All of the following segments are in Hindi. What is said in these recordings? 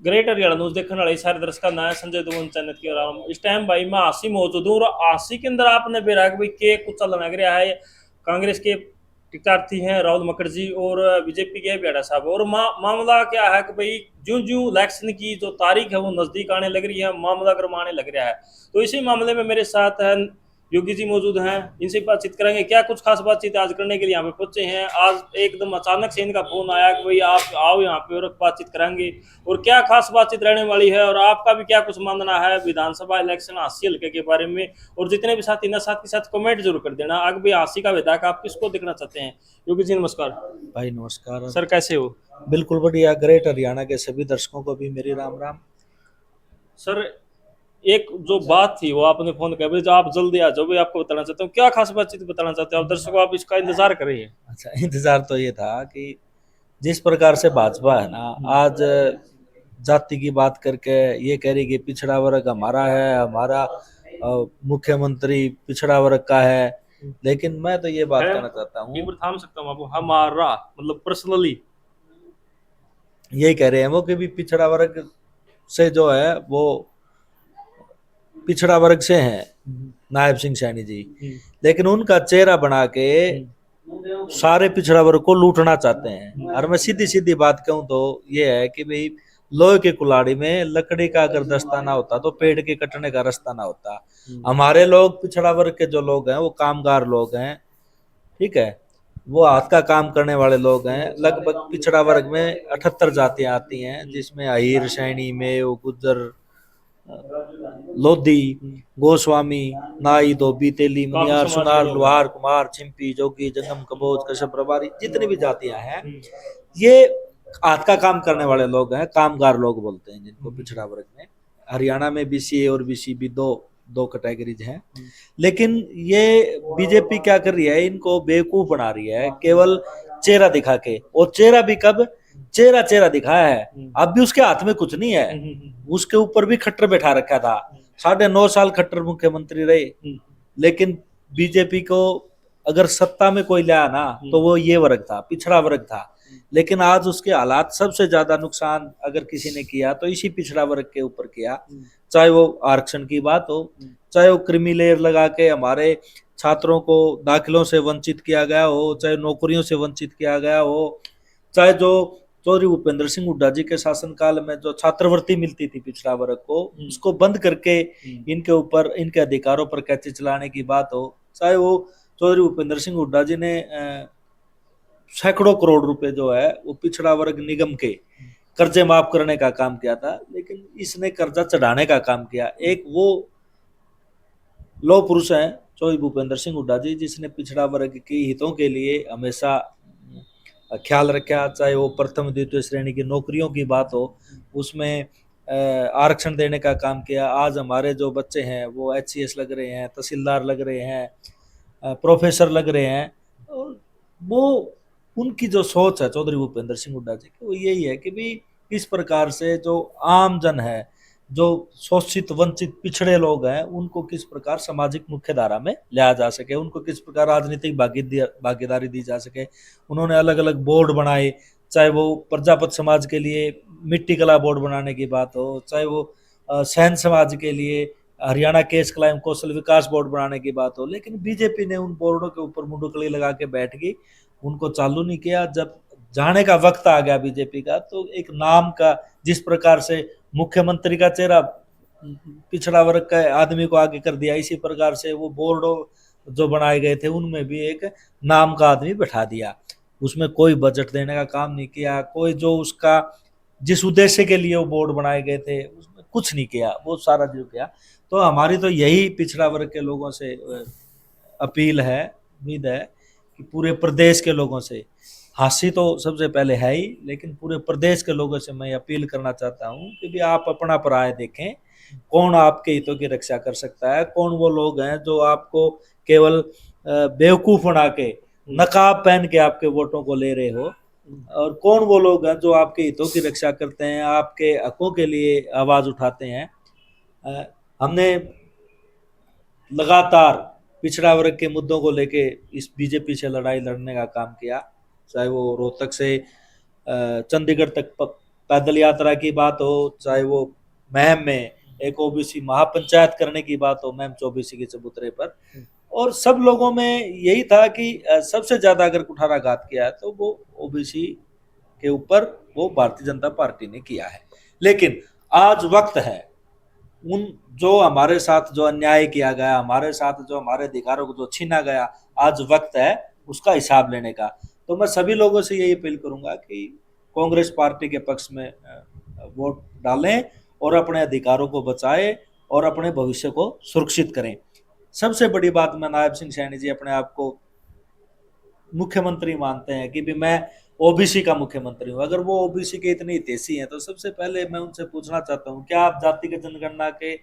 ग्रेट हरियाणा न्यूज देखने वाले सारे दर्शकों का संजय दुमन चैनल की ओर इस टाइम भाई मैं आसी मौजूद हूँ और आसी के अंदर आपने बेरा भाई के कुछ चल लग रहा है। कांग्रेस के टिकटार्थी हैं राहुल मुखर्जी और बीजेपी के बेड़ा साहब और मामला क्या है कि भाई ज्यों ज्यों इलेक्शन की जो तारीख है वो नजदीक आने लग रही है, मामला गरमाने लग रहा है। तो इसी मामले में मेरे साथ है योगी जी मौजूद हैं, इनसे बातचीत करेंगे। क्या कुछ खास बातचीत आज करने के लिए यहाँ पे पहुंचे हैं। आज एकदम अचानक से इनका फोन आया कि भाई आप आओ यहाँ पे और बातचीत करेंगे और क्या खास बातचीत रहने वाली है और आपका भी क्या कुछ मानना है विधानसभा इलेक्शन हासिल हल्के के बारे में। और जितने भी साथी ना साथ के साथ कमेंट जरूर कर देना आगे भाई हासी का विधायक आप किसको देखना चाहते हैं। योगी जी नमस्कार। भाई नमस्कार। सर कैसे हो। बिल्कुल बढ़िया। ग्रेट हरियाणा के सभी दर्शकों को भी मेरी राम राम। सर एक जो बात थी वो आपने फोन किया भाई जो आप जल्दी आ जाओ भाई, आपको बताना चाहता हूँ क्या खास बातचीत बताना चाहते हो आप दर्शकों, आप इसका इंतजार कर रही है। अच्छा, इंतजार तो ये था कि जिस प्रकार से भाजपा है ना आज जाति की बात करके ये कह रही कि पिछड़ा वर्ग हमारा है, हमारा मुख्यमंत्री पिछड़ा वर्ग का है। लेकिन मैं तो ये बात कहना चाहता हूँ, एक बार थाम सकता हूँ आपको, हमारा मतलब पर्सनली यही कह रहे हैं वो कि भी पिछड़ा वर्ग से जो है वो पिछड़ा वर्ग से हैं नायब सिंह सैनी जी, लेकिन उनका चेहरा बना के सारे पिछड़ा वर्ग को लूटना चाहते हैं। और मैं सीधी सीधी बात कहूं तो ये है कि भाई लोहे के कुल्हाड़ी में लकड़ी का अगर दस्ता ना होता तो पेड़ के कटने का रास्ता ना होता। हमारे लोग पिछड़ा वर्ग के जो लोग हैं वो कामगार लोग हैं, ठीक है, वो हाथ का काम करने वाले लोग हैं। लगभग पिछड़ा वर्ग में 78 जातियां आती हैं जिसमें अहीर, सैनी, मेव, गुज्जर, लोधी, गोस्वामी, नाई, धोबी, तेली, मुनियार, सुनार, लोहार, कुमार, चिंपी, जोगी, जंगम, कबोज, कश्यप, प्रभारी, जितनी भी जातियां हैं ये हाथ का काम करने वाले लोग हैं, कामगार लोग बोलते हैं जिनको पिछड़ा वर्ग में। हरियाणा में बीसीए और बीसीबी दो दो कैटेगरीज हैं। लेकिन ये बीजेपी क्या कर रही है, इनको बेवकूफ बना रही है केवल चेहरा दिखा के। और चेहरा भी कब, चेहरा चेहरा दिखाया है, अब भी उसके हाथ में कुछ नहीं है। उसके ऊपर भी खट्टर बैठा रखा था, 9.5 साल खट्टर मुख्यमंत्री रहे। लेकिन बीजेपी को अगर सत्ता में कोई लाया ना तो वो ये वर्ग था, पिछड़ा वर्ग था। लेकिन आज उसके हालात सबसे ज्यादा नुकसान अगर किसी ने किया तो इसी पिछड़ा वर्ग के ऊपर किया। चाहे वो आरक्षण की बात हो, चाहे वो क्रीमी लेयर लगा के हमारे छात्रों को दाखिलों से वंचित किया गया हो, चाहे नौकरियों से वंचित किया गया हो, चाहे जो चौधरी भूपेंद्र सिंह हुड्डा जी के शासनकाल में जो छात्रवृत्ति मिलती थी पिछड़ा वर्ग को, उसको बंद करके इनके ऊपर, इनके अधिकारों पर कैसे चलाने की बात हो, चाहे वो चौधरी भूपेंद्र सिंह हुड्डा जी ने सैकड़ों करोड़ रुपए जो है वो पिछड़ा वर्ग निगम के कर्जे माफ करने का काम किया था। लेकिन इसने कर्जा चढ़ाने का काम किया। एक वो लौह पुरुष है चौधरी भूपेंद्र सिंह हुड्डा जी, जिसने पिछड़ा वर्ग के हितों के लिए हमेशा ख्याल रखा। चाहे वो प्रथम द्वितीय श्रेणी की नौकरियों की बात हो, उसमें आरक्षण देने का काम किया। आज हमारे जो बच्चे हैं वो एचसीएस लग रहे हैं, तहसीलदार लग रहे हैं, प्रोफेसर लग रहे हैं। और वो उनकी जो सोच है चौधरी भूपेंद्र सिंह हुड्डा जी की, वो यही है कि भी किस प्रकार से जो आम जन है, जो शोषित वंचित पिछड़े लोग हैं, उनको किस प्रकार सामाजिक मुख्यधारा में लाया जा सके, उनको किस प्रकार राजनीतिक भागीदारी दी जा सके। उन्होंने अलग अलग बोर्ड बनाए, चाहे वो प्रजापत समाज के लिए मिट्टी कला बोर्ड बनाने की बात हो, चाहे वो सैन समाज के लिए हरियाणा केस क्लाइम कौशल विकास बोर्ड बनाने की बात हो। लेकिन बीजेपी ने उन बोर्डों के ऊपर मुंडुकली लगा के बैठ गई, उनको चालू नहीं किया। जब जाने का वक्त आ गया बीजेपी का, तो एक नाम का, जिस प्रकार से मुख्यमंत्री का चेहरा पिछड़ा वर्ग का आदमी को आगे कर दिया, इसी प्रकार से वो बोर्ड जो बनाए गए थे उनमें भी एक नाम का आदमी बैठा दिया। उसमें कोई बजट देने का काम नहीं किया, कोई जो उसका जिस उद्देश्य के लिए वो बोर्ड बनाए गए थे उसमें कुछ नहीं किया, वो सारा जो किया। तो हमारी तो यही पिछड़ा वर्ग के लोगों से अपील है, उम्मीद है कि पूरे प्रदेश के लोगों से, हासी तो सबसे पहले है ही, लेकिन पूरे प्रदेश के लोगों से मैं अपील करना चाहता हूँ कि भी आप अपना पराया देखें। कौन आपके हितों की रक्षा कर सकता है, कौन वो लोग हैं जो आपको केवल बेवकूफ बना के, नकाब पहन के आपके वोटों को ले रहे हो, और कौन वो लोग हैं जो आपके हितों की रक्षा करते हैं, आपके हकों के लिए आवाज उठाते हैं। हमने लगातार पिछड़ा वर्ग के मुद्दों को लेके इस बीजेपी से लड़ाई लड़ने का काम किया, चाहे वो रोहतक से चंडीगढ़ तक पैदल यात्रा की बात हो, चाहे वो महम में एक ओबीसी महापंचायत करने की बात हो महम ओबीसी के चबूतरे पर, और सब लोगों में यही था कि सबसे ज्यादा अगर कुठाराघात किया है तो वो ओबीसी के ऊपर वो भारतीय जनता पार्टी ने किया है। लेकिन आज वक्त है उन जो हमारे साथ जो अन्याय किया गया, हमारे साथ जो हमारे अधिकारों को जो छीना गया, आज वक्त है उसका हिसाब लेने का। तो मैं सभी लोगों से यही अपील करूंगा कि कांग्रेस पार्टी के पक्ष में वोट डालें और अपने अधिकारों को बचाएं और अपने भविष्य को सुरक्षित करें। सबसे बड़ी बात, मैं नायब सिंह सैनी जी अपने आप को मुख्यमंत्री मानते हैं कि भी मैं ओबीसी का मुख्यमंत्री हूं। अगर वो ओबीसी के इतने हितैषी हैं तो सबसे पहले मैं उनसे पूछना चाहता हूं, क्या आप जातिगत जनगणना के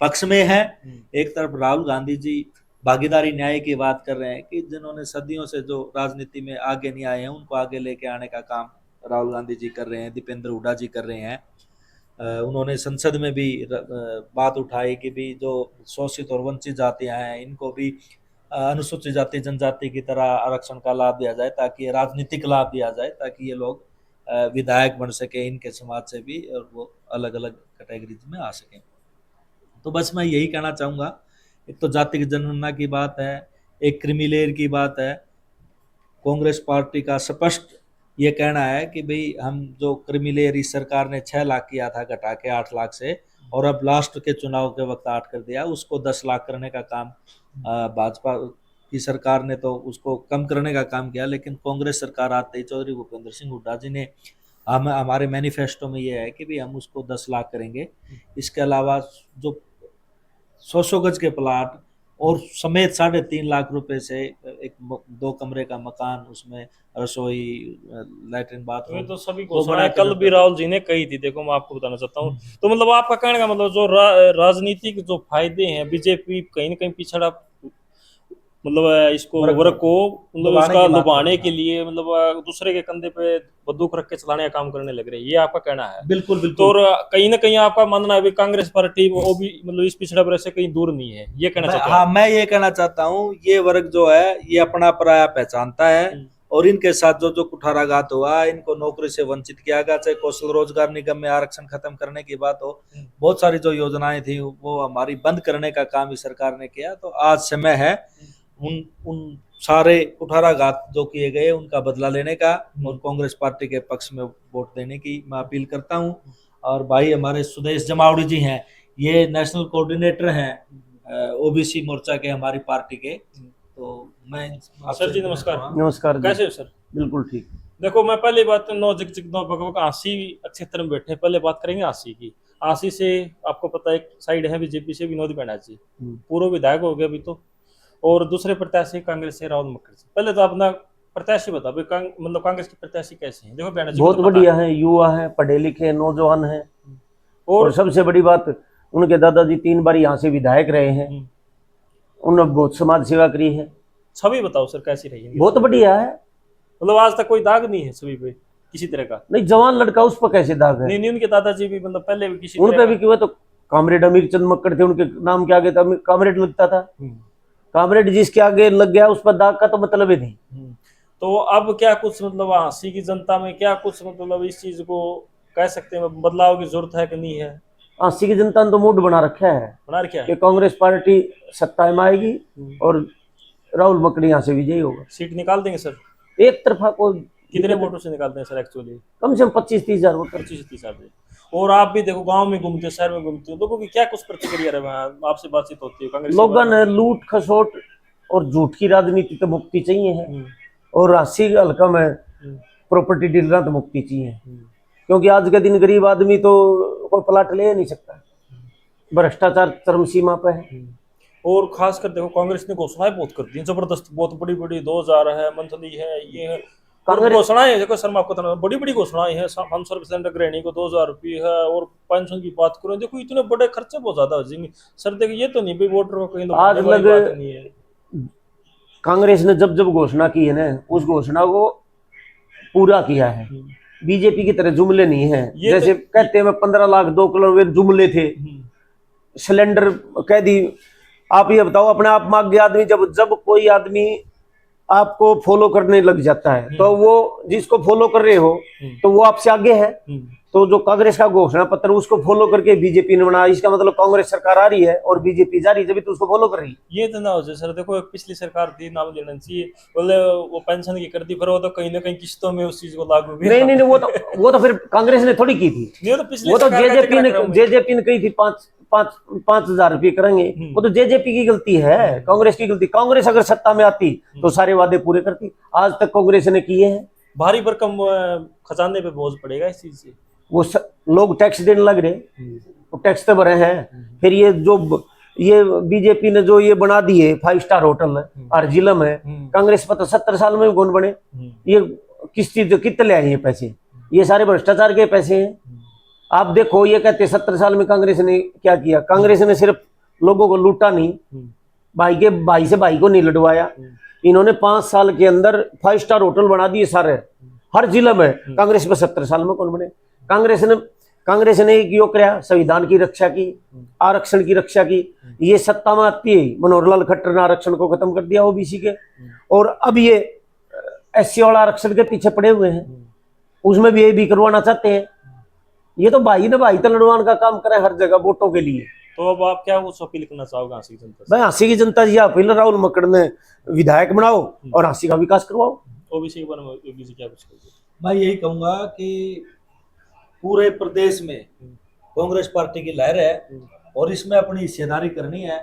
पक्ष में हैं? एक तरफ राहुल गांधी जी भागीदारी न्याय की बात कर रहे हैं कि जिन्होंने सदियों से जो राजनीति में आगे नहीं आए हैं उनको आगे लेके आने का काम राहुल गांधी जी कर रहे हैं, दीपेंद्र हुड्डा जी कर रहे हैं। उन्होंने संसद में भी बात उठाई कि भी जो शोषित और वंचित जातियां हैं इनको भी अनुसूचित जाति जनजाति की तरह आरक्षण का लाभ दिया जाए, ताकि राजनीतिक लाभ दिया जाए, ताकि ये लोग विधायक बन सके इनके समाज से भी और वो अलग अलग कैटेगरीज में आ सके। तो बस मैं यही कहना चाहूँगा, एक तो जातिगत जनगणना की बात है, एक क्रीमी लेयर की बात है। कांग्रेस पार्टी का स्पष्ट ये कहना है कि भाई हम जो क्रीमी लेयर इस सरकार ने 6 लाख किया था घटा के 8 लाख से, और अब लास्ट के चुनाव के वक्त 8 कर दिया, उसको 10 लाख करने का काम भाजपा की सरकार ने तो उसको कम करने का काम किया। लेकिन कांग्रेस सरकार आते ही चौधरी भूपेंद्र सिंह हुड्डा जी ने हमारे मैनिफेस्टो में ये है कि भाई हम उसको 10 लाख करेंगे। इसके अलावा जो 100 गज के प्लाट और समेत 3.5 लाख रुपए से एक 2 कमरे का मकान, उसमें रसोई, लैट्रिन, बाथरूम, तो सभी घोषणाएं कल भी राहुल जी ने कही थी। देखो मैं आपको बताना चाहता हूँ, तो मतलब आपका कहने का मतलब जो राजनीतिक जो फायदे हैं, बीजेपी कहीं ना कहीं पिछड़ा मतलब इसको वर्ग को मतलब उसका लुभाने के लिए मतलब दूसरे के कंधे पे बंदूक रख के चलाने का काम करने लग रही है, ये आपका कहना है? बिल्कुल बिल्कुल। तो कहीं ना कहीं आपका मानना है कांग्रेस पार्टी वो भी मतलब इस पिछड़ा वर्ग से कहीं दूर नहीं है, ये कहना चाहता हूँ? हाँ, मैं ये कहना चाहता हूँ, ये वर्ग जो है ये अपना पराया पहचानता है, और इनके साथ जो कुठाराघात हुआ, इनको नौकरी से वंचित किया गया, चाहे कौशल रोजगार निगम में आरक्षण खत्म करने की बात हो, बहुत सारी जो योजनाएं थी वो हमारी बंद करने का काम इस सरकार ने किया। तो आज समय है उन सारे कुठाराघात जो किए गए उनका बदला लेने का और कांग्रेस पार्टी के पक्ष में वोट देने की मैं अपील करता हूं। और भाई हमारे सुदेश जमावड़ी जी हैं, ये नेशनल कोऑर्डिनेटर हैं ओबीसी मोर्चा के हमारी पार्टी के। तो मैं सर जी नमस्कार। नमस्कार, कैसे हो सर? बिल्कुल ठीक। देखो मैं पहली बात नो जिक जिक नो बकबक आसी क्षेत्र में बैठे, पहले बात करेंगे आसी की। आसी से आपको पता है एक साइड है बीजेपी से विनोद बनर्जी, पूर्व विधायक हो गए अभी तो, और दूसरे प्रत्याशी कांग्रेस से राहुल मुखर्जी। पहले तो अपना प्रत्याशी बता, मतलब कांग्रेस के प्रत्याशी कैसे हैं? देखो बनर्जी बहुत बढ़िया है, युवा है, पढ़े लिखे नौजवान है, और सबसे बड़ी बात उनके दादाजी 3 बार यहाँ से विधायक रहे हैं, उन्होंने बहुत समाज सेवा करी है। छवि बताओ सर कैसी रही? बहुत बढ़िया है, मतलब आज तक कोई दाग नहीं है छवि पे किसी तरह का? नहीं, जवान लड़का उस पर कैसे दाग है? नहीं, उनके दादाजी भी मतलब पहले भी किसी उन पे भी क्यों? तो कामरेड अमीर चंद मक्कड़ थे, उनके नाम के आगे था कामरेड लगता था। कामरेड जिसके आगे लग गया उस पर दाग का तो मतलब ही नहीं। तो अब क्या कुछ मतलब आसी की जनता में क्या कुछ मतलब इस चीज को कह सकते हैं बदलाव की जरूरत है कि नहीं है? आसी की जनता ने तो मूड बना रखा है कि कांग्रेस पार्टी सत्ता में आएगी और राहुल मकड़ी यहाँ से विजयी होगा। सीट निकाल देंगे सर? एक तरफा को कितने वोटों से निकालते हैं सर एक्चुअली? कम से कम 25-30 हजार वोट। 25-30 हजार। और आप भी देखो गांव में घूमते हो, शहर में घूमते हो, लोगों की क्या कुछ प्रतिक्रिया रहे? आपसे बातचीत होती है कांग्रेस लोगों ने लूट खसोट और झूठ की राजनीति तो मुक्ति चाहिए है, और राशि हल्का में प्रॉपर्टी डीलर तो मुक्ति चाहिए, क्योंकि आज के दिन गरीब आदमी तो कोई प्लाट ले नहीं सकता, भ्रष्टाचार चरम सीमा पे है। और खासकर देखो कांग्रेस ने घोषणाएं बहुत कर दी हैं जबरदस्त, बहुत बड़ी बड़ी 2000 है, मंथली है, ये है घोषणाएं। देखो शर्मा आपको बड़ी बड़ी घोषणाएं हैं, 500% गृहिणी को 2000 रुपये है, और पेंशन की बात करो, देखो इतने बड़े खर्चे बहुत ज्यादा हो जाएंगे सर। देखो ये तो नहीं भाई वोटर को कहीं आज लग नहीं है। कांग्रेस ने जब जब घोषणा की है ना, उस घोषणा को पूरा किया है। बीजेपी की तरह जुमले नहीं है, जैसे कहते हैं 15 लाख 2 करोड़ वे जुमले थे, सिलेंडर कह दी। आप ये बताओ, अपने आप मांग गया आदमी, जब कोई आदमी आपको फॉलो करने लग जाता है तो वो जिसको फॉलो कर रहे हो तो वो आपसे आगे है, तो जो कांग्रेस का घोषणा पत्र उसको फॉलो करके बीजेपी ने बनाया, इसका मतलब कांग्रेस सरकार आ रही है और बीजेपी जा रही है, जब तो उसको फॉलो कर रही है। ये तो ना हो जाए सर, देखो एक पिछली सरकार थी, नाम लेना चाहिए, बोले वो पेंशन की कर दी, पर वो तो कहीं ना कहीं किस्तों में उस चीज को लागू भी नहीं नहीं नहीं, वो तो फिर कांग्रेस ने थोड़ी की थी। नहीं, तो पिछली वो तो सरकार का जेजेपी जिक्र ने कर रहा हूं मैं। जेजेपी ने कही थी 5,000 रुपये करेंगे, वो तो जेजेपी की गलती है, कांग्रेस की गलती। कांग्रेस अगर सत्ता में आती तो सारे वादे पूरे करती, आज तक कांग्रेस ने किए हैं। भारी भरकम खजाने पे बोझ पड़ेगा इस चीज से। लोग टैक्स देने लग रहे, वो टैक्स तो भरे हैं। फिर ये बीजेपी ने जो ये बना दिए 5 स्टार होटल हर जिले में, कांग्रेस पर तो 70 साल में भी कौन बने। ये किस चीज कितने ले आए ये पैसे, ये सारे भ्रष्टाचार के पैसे हैं। आप देखो, ये कहते 70 साल में कांग्रेस ने क्या किया। कांग्रेस ने सिर्फ लोगों को लूटा नहीं, भाई से भाई को नहीं लड़वाया। इन्होंने 5 साल के अंदर 5 स्टार होटल बना दिए सारे हर जिले में। कांग्रेस पे 70 साल में कौन बने। कांग्रेस ने एक यो किया, संविधान की रक्षा की, आरक्षण की रक्षा की। ये सत्ता में आती है, मनोहर लाल खट्टर ने आरक्षण को खत्म कर दिया ओबीसी के, और अब ये एससी वाला आरक्षण के पीछे पड़े हुए हैं, उसमें भी ये भी करवाना चाहते हैं। ये तो भाई ने भाई तलड़वान का काम करे हर जगह वोटों के लिए। तो अब आप क्या कुछ अपील करना चाहोगे हाँसी की जनता से? भाई हाँसी की जनता जी, आप राहुल मक्कड़ ने विधायक बनाओ और हाँसी का विकास करवाओ। ओबीसी के बारे में ओबीसी क्या कुछ कहोगे? मैं यही कहूंगा कि पूरे प्रदेश में कांग्रेस पार्टी की लहर है और इसमें अपनी हिस्सेदारी करनी है।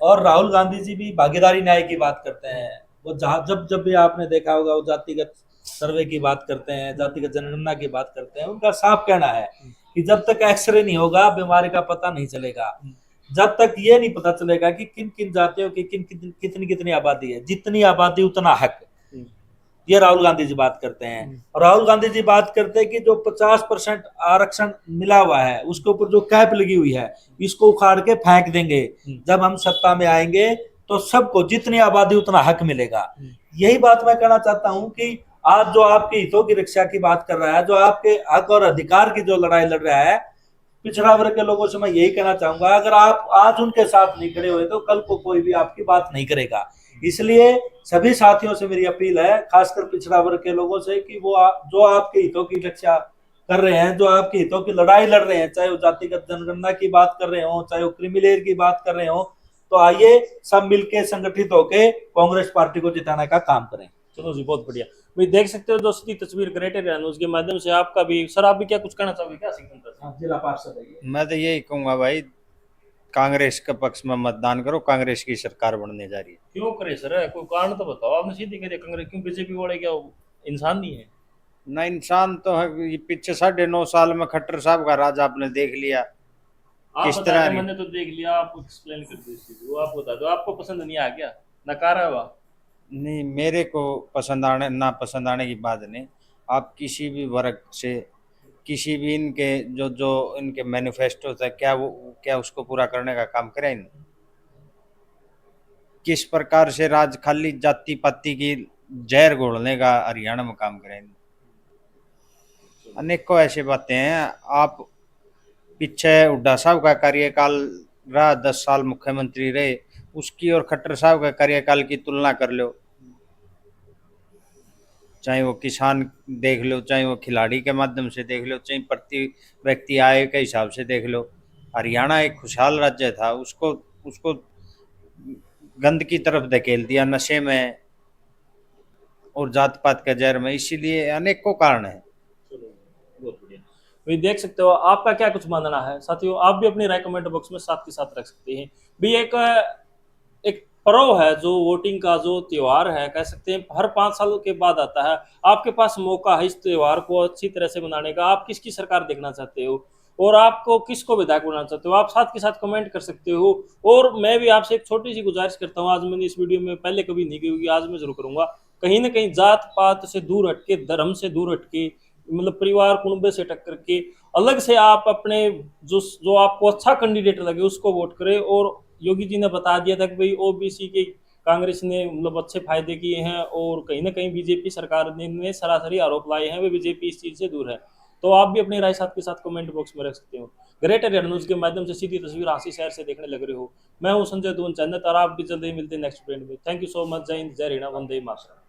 और राहुल गांधी जी भी भागीदारी न्याय की बात करते हैं। वो जहाँ जब भी आपने देखा होगा, वो जातिगत सर्वे की बात करते हैं, जातिगत जनगणना की बात करते हैं। उनका साफ कहना है कि जब तक एक्सरे नहीं होगा बीमारी का पता नहीं चलेगा, जब तक ये नहीं पता चलेगा कि किन किन जातियों की कितनी कितनी आबादी है, जितनी आबादी उतना हक। ये राहुल गांधी जी बात करते हैं। और राहुल गांधी जी बात करते हैं कि जो 50% आरक्षण मिला हुआ है, उसके ऊपर जो कैप लगी हुई है, इसको उखाड़ के फेंक देंगे। जब हम सत्ता में आएंगे तो सबको जितनी आबादी उतना हक मिलेगा। यही बात मैं कहना चाहता हूं कि आज जो आपके हितों की रक्षा की बात कर रहा है, जो आपके हक और अधिकार की जो लड़ाई लड़ रहा है, पिछड़ा वर्ग के लोगों से मैं यही कहना चाहूंगा, अगर आप आज उनके साथ नहीं खड़े हुए तो कल को कोई भी आपकी बात नहीं करेगा। इसलिए सभी साथियों से मेरी अपील है, खासकर पिछड़ा वर्ग के लोगों से, कि वो जो आपके हितों की रक्षा कर रहे हैं, जो आपके हितों की लड़ाई लड़ रहे हैं, चाहे वो जातिगत जनगणना की बात कर रहे हो, चाहे वो क्रीमी की बात कर रहे हो, तो आइए सब मिलके संगठित होके कांग्रेस पार्टी को जिताने का काम करें। चलो जी, बहुत बढ़िया। भाई देख सकते हो दोस्तों, तस्वीर ग्रेटर न्यूज के माध्यम से आपका भी सर, आप भी क्या कुछ कहना चाहोगे क्या जिला पार्षद है? मैं तो यही कहूंगा भाई, कांग्रेस के पक्ष में मतदान करो, कांग्रेस की सरकार बनने जा रही है। क्यों करे सर, कोई कारण तो बताओ। आपने सीधी कह दिया कांग्रेस, क्यों? बीजेपी वाले क्या इंसान नहीं है? ना इंसान तो है, ये पीछे 9.5 साल में खट्टर साहब का राज आपने देख लिया किस तरह। मैंने तो देख लिया, आप एक्सप्लेन कर दो, वो आप बता दो। आपको पसंद नहीं आ गया, नकारा हुआ? नहीं, मेरे को पसंद आने ना पसंद आने की बात नहीं। आप किसी भी वर्ग से, किसी भी इनके जो इनके मैनिफेस्टो है, क्या उसको पूरा करने का काम करें? किस प्रकार से राज खाली जाति पाति की जहर घोलने का हरियाणा में काम करें? अनेकों ऐसी बातें हैं। आप पीछे हुड्डा साहब का कार्यकाल रहा, 10 साल मुख्यमंत्री रहे, उसकी और खट्टर साहब का कार्यकाल की तुलना कर लो। चाहे वो किसान देख लो, चाहे वो खिलाड़ी के माध्यम से देख लो, चाहे प्रति व्यक्ति आय के हिसाब से देख लो। हरियाणा एक खुशहाल राज्य था, उसको गंद की तरफ धकेल दिया, नशे में और जात पात के जहर में। इसीलिए अनेकों कारण है। बहुत बढ़िया। भाई देख सकते हो, आपका क्या कुछ मानना है साथियों? आप भी अपनी राय कमेंट बॉक्स में साथ के साथ रख सकते हैं। भी एक पर्व है, जो वोटिंग का जो त्योहार है, कह सकते हैं हर 5 साल के बाद आता है। आपके पास मौका है इस त्योहार को अच्छी तरह से मनाने का। आप किसकी सरकार देखना चाहते हो और आपको किसको विधायक बनाना चाहते हो, आप साथ के साथ कमेंट कर सकते हो। और मैं भी आपसे एक छोटी सी गुजारिश करता हूँ, आज मैंने इस वीडियो में पहले कभी नहीं की होगी, आज मैं जरूर करूंगा। कहीं ना कहीं जात पात से दूर हटके, धर्म से दूर हटके, मतलब परिवार कुटुंब से टक्कर के अलग से आप अपने जो आपको अच्छा कैंडिडेट लगे उसको वोट करें। और योगी जी ने बता दिया था कि भाई ओबीसी के कांग्रेस ने मतलब अच्छे फायदे किए हैं, और कहीं ना कहीं बीजेपी सरकार ने सरासरी आरोप लाए हैं, वे बीजेपी इस चीज से दूर है। तो आप भी अपनी राय साथ के साथ कमेंट बॉक्स में रख सकते हो। ग्रेटर न्यूज के माध्यम से सीधी तस्वीर आशी शहर से देखने लग रहे हो। मैं हूं संजय दून चंदत और आप भी जल्द ही मिलते हैं नेक्स्ट वीडियो में। Thank you so much. जय हिंद, जय हरियाणा, वंदे मातरम।